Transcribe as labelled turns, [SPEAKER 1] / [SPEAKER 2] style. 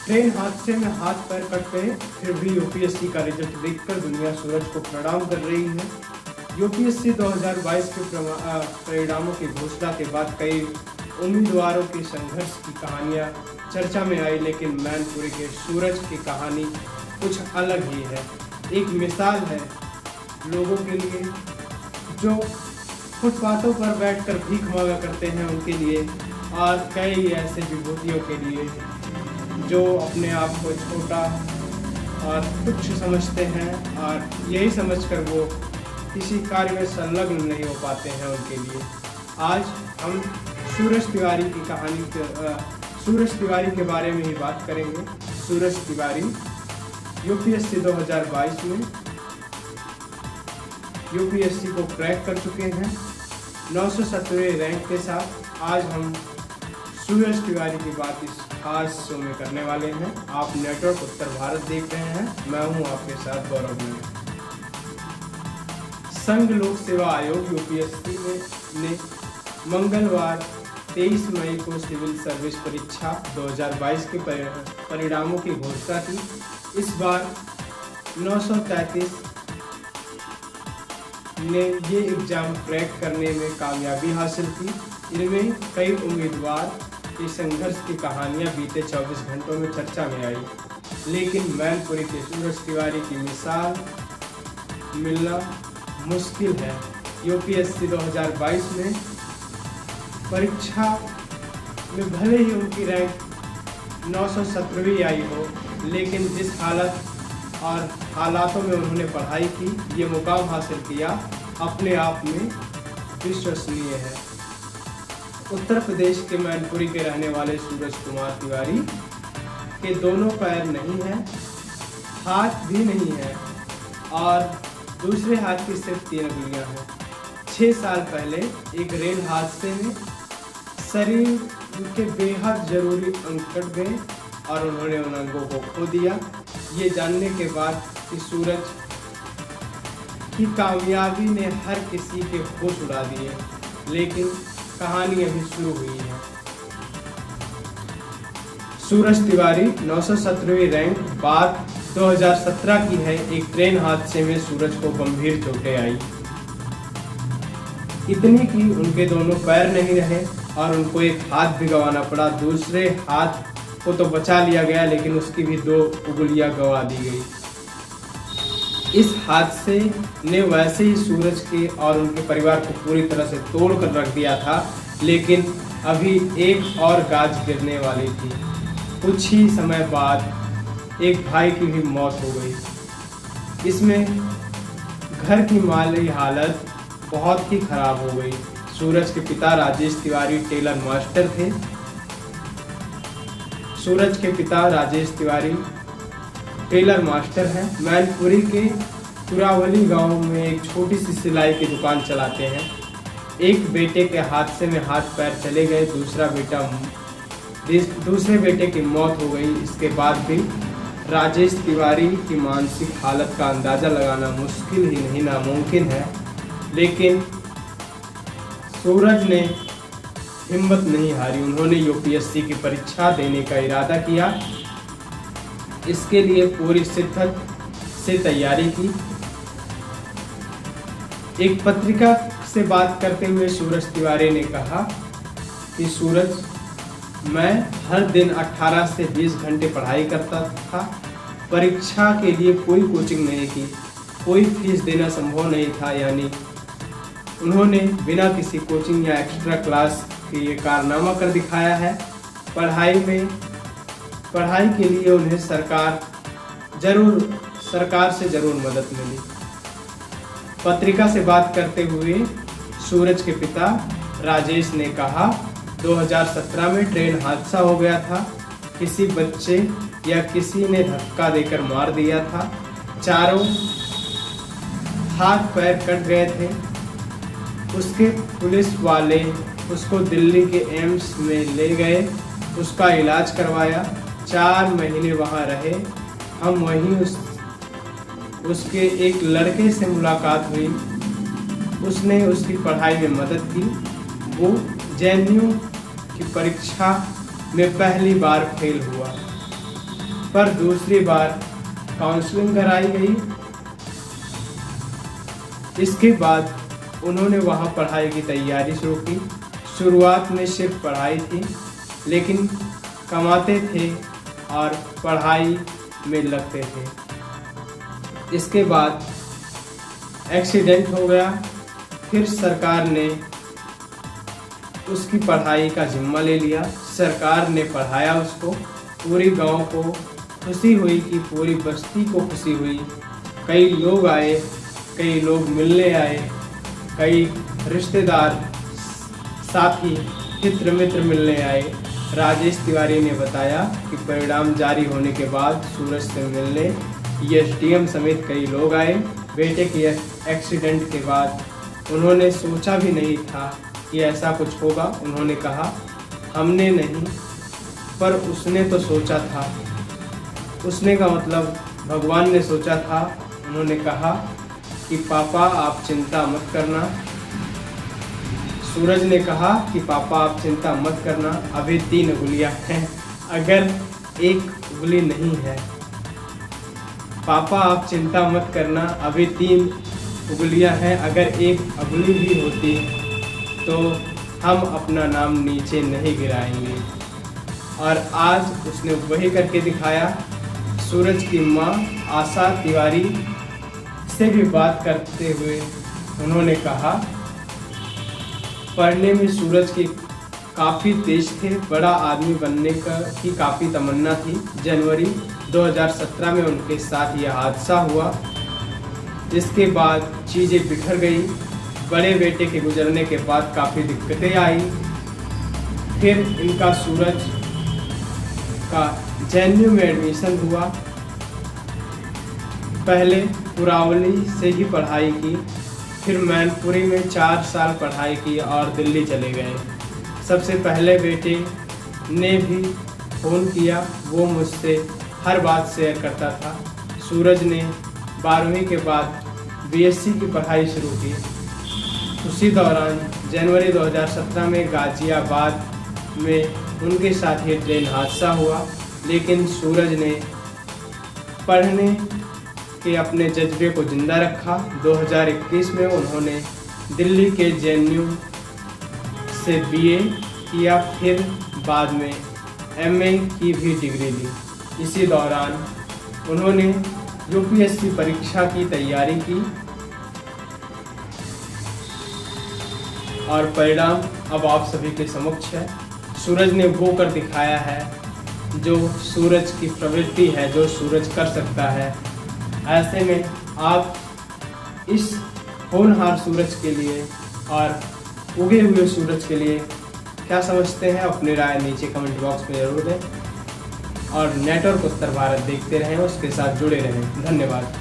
[SPEAKER 1] Train हादसे में हाथ पैर कट गए, फिर भी यूपीएससी का रिजल्ट देखकर दुनिया सूरज को प्रणाम कर रही है। यूपीएससी 2022 के परिणामों की घोषणा के बाद कई उम्मीदवारों के संघर्ष की कहानियां चर्चा में आई, लेकिन मैनपुरी के सूरज की कहानी कुछ अलग ही है। एक मिसाल है लोगों के लिए जो फुटपाथों पर बैठकर भीख मांगा करते हैं उनके लिए, और कई ऐसे विभूतियों के लिए जो अपने आप को छोटा और तुच्छ समझते हैं और यही समझकर वो किसी कार्य में संलग्न नहीं हो पाते हैं। उनके लिए आज हम सूरज तिवारी की सूरज तिवारी के बारे में ही बात करेंगे। सूरज तिवारी यूपीएससी 2022 में यूपीएससी को क्रैक कर चुके हैं 917वें रैंक के साथ। आज हम सूरज तिवारी की बात इस खास शो में करने वाले हैं। आप नेटवर्क उत्तर भारत देख रहे हैं, मैं हूं आपके साथ गौरव में। संघ लोक सेवा आयोग यूपीएससी ने मंगलवार 23 मई को सिविल सर्विस परीक्षा 2022 के परिणामों की घोषणा की। इस बार 933 ने ये एग्जाम क्रैक करने में कामयाबी हासिल की। इनमें कई उम्मीदवार की संघर्ष की कहानियां बीते 24 घंटों में चर्चा में आई, लेकिन मैनपुरी के सूरज तिवारी की मिसाल मिलना मुश्किल है। यूपीएससी 2022 में परीक्षा में भले ही उनकी रैंक 917वीं आई हो, लेकिन जिस हालत और हालातों में उन्होंने पढ़ाई की, ये मुकाम हासिल किया, अपने आप में विश्वसनीय है। उत्तर प्रदेश के मैनपुरी के रहने वाले सूरज कुमार तिवारी के दोनों पैर नहीं हैं, हाथ भी नहीं है और दूसरे हाथ की सिर्फ 3 अंगुलियां हैं। 6 साल पहले एक रेल हादसे में शरीर के बेहद जरूरी अंग कट गए और उन्होंने उन अंगों को खो दिया। ये जानने के बाद कि सूरज की कामयाबी ने हर किसी के होश उड़ा दिए, लेकिन कहानी अभी शुरू हुई है। सूरज तिवारी 917वीं रैंक बात 2017 की है। एक ट्रेन हादसे में सूरज को गंभीर चोटें आई, इतनी कि उनके दोनों पैर नहीं रहे और उनको एक हाथ भी गंवाना पड़ा। दूसरे हाथ को तो बचा लिया गया, लेकिन उसकी भी 2 उंगलियां गंवा दी गई। इस हादसे ने वैसे ही सूरज के और उनके परिवार को पूरी तरह से तोड़ कर रख दिया था, लेकिन अभी एक और गाज गिरने वाली थी। कुछ ही समय बाद एक भाई की भी मौत हो गई। इसमें घर की माली हालत बहुत ही खराब हो गई। सूरज के पिता राजेश तिवारी टेलर मास्टर थे। सूरज के पिता राजेश तिवारी टेलर मास्टर हैं। मैनपुरी के तुरावली गांव में एक छोटी सी सिलाई की दुकान चलाते हैं। एक बेटे के हादसे में हाथ पैर चले गए, दूसरे बेटे की मौत हो गई। इसके बाद भी राजेश तिवारी की मानसिक हालत का अंदाज़ा लगाना मुश्किल ही नहीं नामुमकिन है, लेकिन सूरज ने हिम्मत नहीं हारी। उन्होंने यूपीएससी की परीक्षा देने का इरादा किया। इसके लिए पूरी शिद्दत से तैयारी की। एक पत्रिका से बात करते हुए सूरज तिवारी ने कहा कि सूरज, मैं हर दिन 18 से 20 घंटे पढ़ाई करता था। परीक्षा के लिए कोई कोचिंग नहीं की, कोई फीस देना संभव नहीं था। यानी उन्होंने बिना किसी कोचिंग या एक्स्ट्रा क्लास के ये कारनामा कर दिखाया है। पढ़ाई के लिए उन्हें सरकार से जरूर मदद मिली। पत्रिका से बात करते हुए सूरज के पिता राजेश ने कहा, 2017 में ट्रेन हादसा हो गया था। किसी बच्चे या किसी ने धक्का देकर मार दिया था। चारों हाथ पैर कट गए थे। उसके पुलिस वाले उसको दिल्ली के एम्स में ले गए, उसका इलाज करवाया। 4 महीने वहाँ रहे। हम वहीं उसके एक लड़के से मुलाकात हुई। उसने उसकी पढ़ाई में मदद की। वो जेएनयू की परीक्षा में पहली बार फेल हुआ। पर दूसरी बार काउंसलिंग कराई गई। इसके बाद उन्होंने वहां पढ़ाई की तैयारी शुरू की। शुरुआत में सिर्फ पढ़ाई थी, लेकिन कमाते थे और पढ़ाई में लगते थे। इसके बाद एक्सीडेंट हो गया। फिर सरकार ने उसकी पढ़ाई का जिम्मा ले लिया। सरकार ने पढ़ाया उसको। पूरी गांव को खुशी हुई कि पूरी बस्ती को खुशी हुई। कई लोग आए, कई लोग मिलने आए, कई रिश्तेदार, साथी, हित मित्र मिलने आए। राजेश तिवारी ने बताया कि परिणाम जारी होने के बाद सूरज से मिलने एसडीएम समेत कई लोग आए। बेटे के एक्सीडेंट के बाद उन्होंने सोचा भी नहीं था कि ऐसा कुछ होगा। उन्होंने कहा, हमने नहीं, पर उसने तो सोचा था। उसने का मतलब भगवान ने सोचा था। उन्होंने कहा कि पापा आप चिंता मत करना। सूरज ने कहा कि पापा आप चिंता मत करना, अभी 3 उंगलियां हैं, अगर एक उंगली नहीं है। पापा आप चिंता मत करना, अभी 3 उंगलियां हैं, अगर एक उंगली भी होती तो हम अपना नाम नीचे नहीं गिराएंगे। और आज उसने वही करके दिखाया। सूरज की माँ आशा तिवारी से भी बात करते हुए उन्होंने कहा, पढ़ने में सूरज की काफ़ी तेज थे। बड़ा आदमी बनने की काफ़ी तमन्ना थी। जनवरी 2017 में उनके साथ यह हादसा हुआ। इसके बाद चीज़ें बिखर गई। बड़े बेटे के गुजरने के बाद काफ़ी दिक्कतें आई। फिर इनका सूरज का जेएनयू में एडमिशन हुआ। पहले पुरावली से ही पढ़ाई की, फिर मैनपुरी में 4 साल पढ़ाई की और दिल्ली चले गए। सबसे पहले बेटे ने भी फ़ोन किया, वो मुझसे हर बात शेयर करता था। सूरज ने 12वीं के बाद बीएससी की पढ़ाई शुरू की। उसी दौरान जनवरी 2017 में गाजियाबाद में उनके साथ ही ट्रेन हादसा हुआ, लेकिन सूरज ने पढ़ने के अपने जज्बे को जिंदा रखा। 2021 में उन्होंने दिल्ली के जेएनयू से बीए किया, फिर बाद में एमए की भी डिग्री ली। इसी दौरान उन्होंने यूपीएससी परीक्षा की तैयारी की और परिणाम अब आप सभी के समक्ष है। सूरज ने वो कर दिखाया है जो सूरज की प्रवृत्ति है, जो सूरज कर सकता है। ऐसे में आप इस होनहार सूरज के लिए और उगे हुए सूरज के लिए क्या समझते हैं, अपनी राय नीचे कमेंट बॉक्स में ज़रूर दें। और नेटवर्क उत्तर भारत देखते रहें, उसके साथ जुड़े रहें। धन्यवाद।